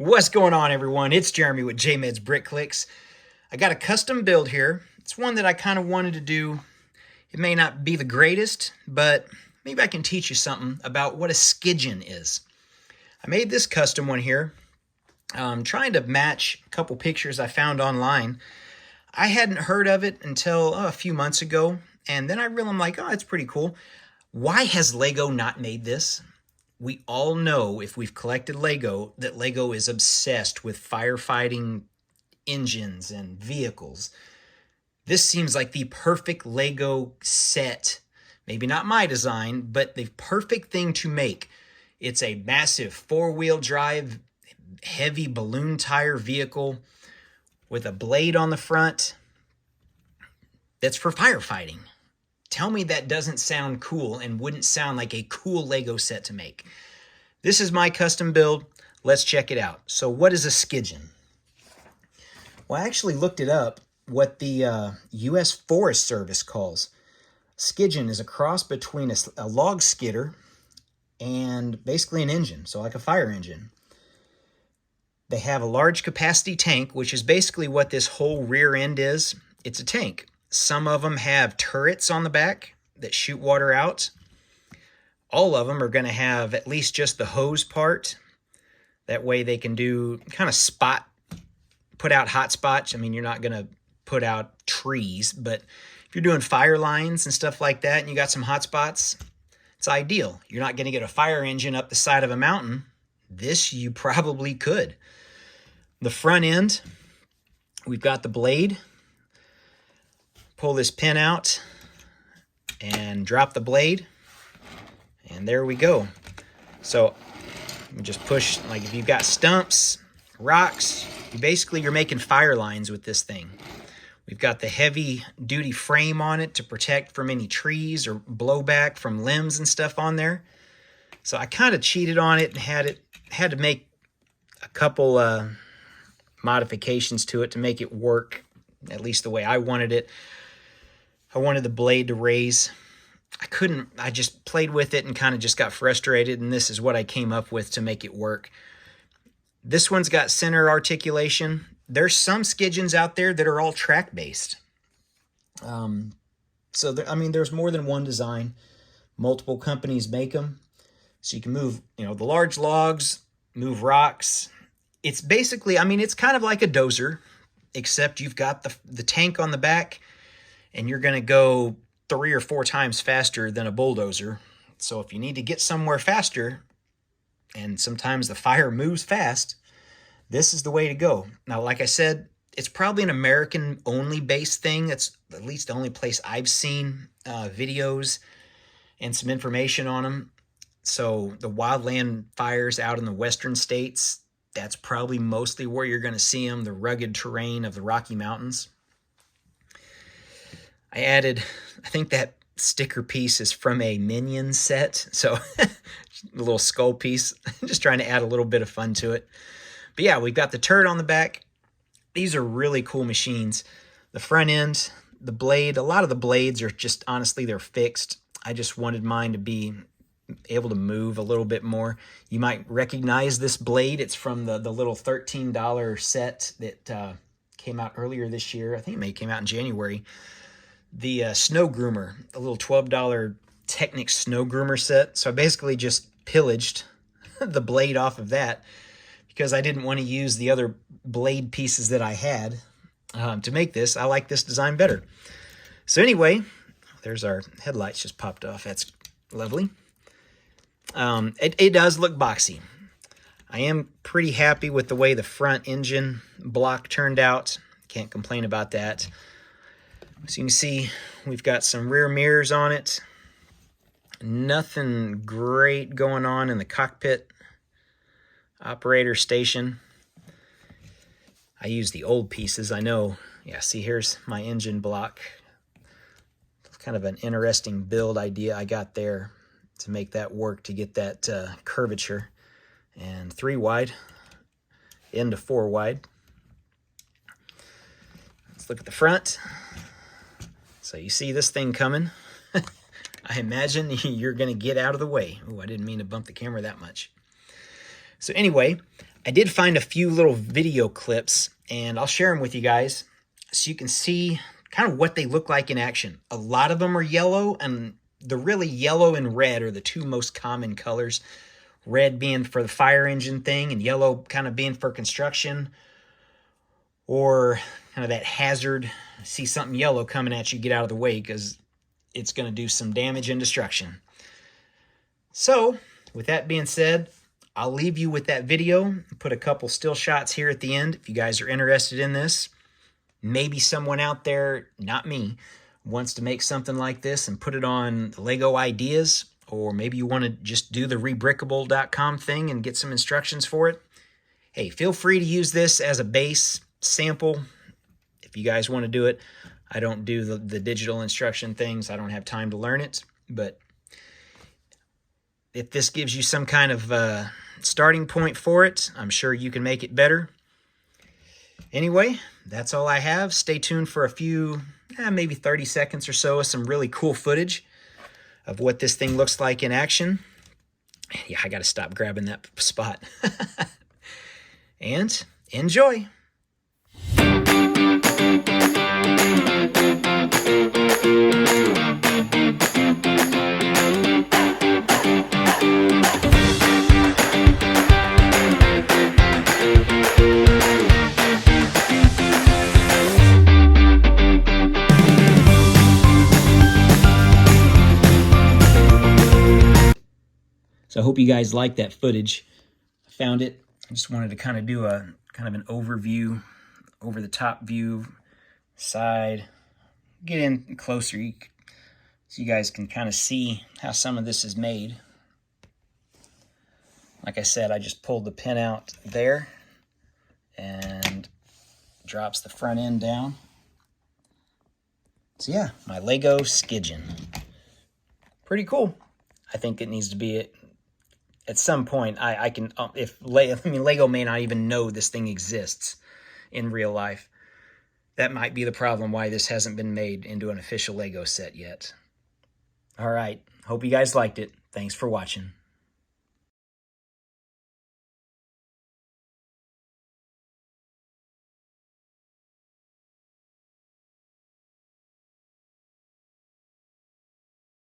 What's going on, everyone? It's Jeremy with JMed's Brick Clicks. I got a custom build here. It's one that I kind of wanted to do. It may not be the greatest, but maybe I can teach you something about what a Skidgen is. I made this custom one here, trying to match a couple pictures I found online. I hadn't heard of it until a few months ago, and then I realized, I'm like, oh, it's pretty cool. Why has LEGO not made this? We all know, if we've collected LEGO, that LEGO is obsessed with firefighting engines and vehicles. This seems like the perfect LEGO set. Maybe not my design, but the perfect thing to make. It's a massive four-wheel drive, heavy balloon tire vehicle with a blade on the front that's for firefighting. Tell me that doesn't sound cool and wouldn't sound like a cool LEGO set to make. This is my custom build. Let's check it out. So what is a Skidgen? Well, I actually looked it up, what the U.S. Forest Service calls. Skidgen is a cross between a log skidder and basically an engine, so like a fire engine. They have a large capacity tank, which is basically what this whole rear end is. It's a tank. Some of them have turrets on the back that shoot water out. All of them are going to have at least just the hose part. That way they can do kind of put out hot spots. I mean, you're not going to put out trees, but if you're doing fire lines and stuff like that and you got some hot spots, it's ideal. You're not going to get a fire engine up the side of a mountain. This you probably could. The front end, we've got the blade. Pull this pin out and drop the blade, and there we go. So you just push, like if you've got stumps, rocks, you're making fire lines with this thing. We've got the heavy duty frame on it to protect from any trees or blowback from limbs and stuff on there. So I kind of cheated on it and had to make a couple modifications to it to make it work at least the way I wanted it. I wanted the blade to raise. I just played with it and kind of just got frustrated, and this is what I came up with to make it work. This one's got center articulation. There's some Skidgens out there that are all track-based. There's more than one design. Multiple companies make them. So you can move, the large logs, move rocks. It's basically, it's kind of like a dozer, except you've got the tank on the back, and you're going to go 3 or 4 times faster than a bulldozer. So if you need to get somewhere faster, and sometimes the fire moves fast, this is the way to go. Now, like I said, it's probably an American-only based thing. That's at least the only place I've seen videos and some information on them. So the wildland fires out in the western states, that's probably mostly where you're going to see them, the rugged terrain of the Rocky Mountains. I think that sticker piece is from a Minion set, so a little skull piece. Just trying to add a little bit of fun to it. But yeah, we've got the turret on the back. These are really cool machines. The front end, the blade, a lot of the blades are just, honestly, they're fixed. I just wanted mine to be able to move a little bit more. You might recognize this blade. It's from the little $13 set that came out earlier this year. I think it may have came out in January. The snow groomer, a little $12 Technic snow groomer set. So I basically just pillaged the blade off of that because I didn't want to use the other blade pieces that I had to make this. I like this design better. So anyway, there's our headlights just popped off. That's lovely. It does look boxy. I am pretty happy with the way the front engine block turned out. Can't complain about that. So you can see we've got some rear mirrors on it. Nothing great going on in the cockpit operator station. I use the old pieces, I know. Yeah, see, here's my engine block. It's kind of an interesting build idea I got there to make that work, to get that curvature. And 3 wide into 4 wide. Let's look at the front. So you see this thing coming. I imagine you're going to get out of the way. Oh, I didn't mean to bump the camera that much. So anyway, I did find a few little video clips, and I'll share them with you guys so you can see kind of what they look like in action. A lot of them are yellow, and the really yellow and red are the two most common colors. Red being for the fire engine thing, and yellow kind of being for construction, or kind of that hazard. See something yellow coming at you, get out of the way, because it's going to do some damage and destruction. So, with that being said, I'll leave you with that video. Put a couple still shots here at the end if you guys are interested in this. Maybe someone out there, not me, wants to make something like this and put it on LEGO Ideas, or maybe you want to just do the ReBrickable.com thing and get some instructions for it. Hey, feel free to use this as a base sample if you guys want to do it. I don't do the digital instruction things. I don't have time to learn it, but if this gives you some kind of starting point for it, I'm sure you can make it better. Anyway, that's all I have. Stay tuned for a few, maybe 30 seconds or so of some really cool footage of what this thing looks like in action. Yeah, I got to stop grabbing that spot. And enjoy. So I hope you guys like that footage. I found it. I just wanted to kind of do a kind of an overview, over the top view, side, get in closer so you guys can kind of see how some of this is made. Like I said, I just pulled the pin out there and drops the front end down. So yeah, my LEGO Skidgen. Pretty cool. I think it needs to be at some point. I can, LEGO may not even know this thing exists in real life. That might be the problem why this hasn't been made into an official LEGO set yet. All right, hope you guys liked it. Thanks for watching.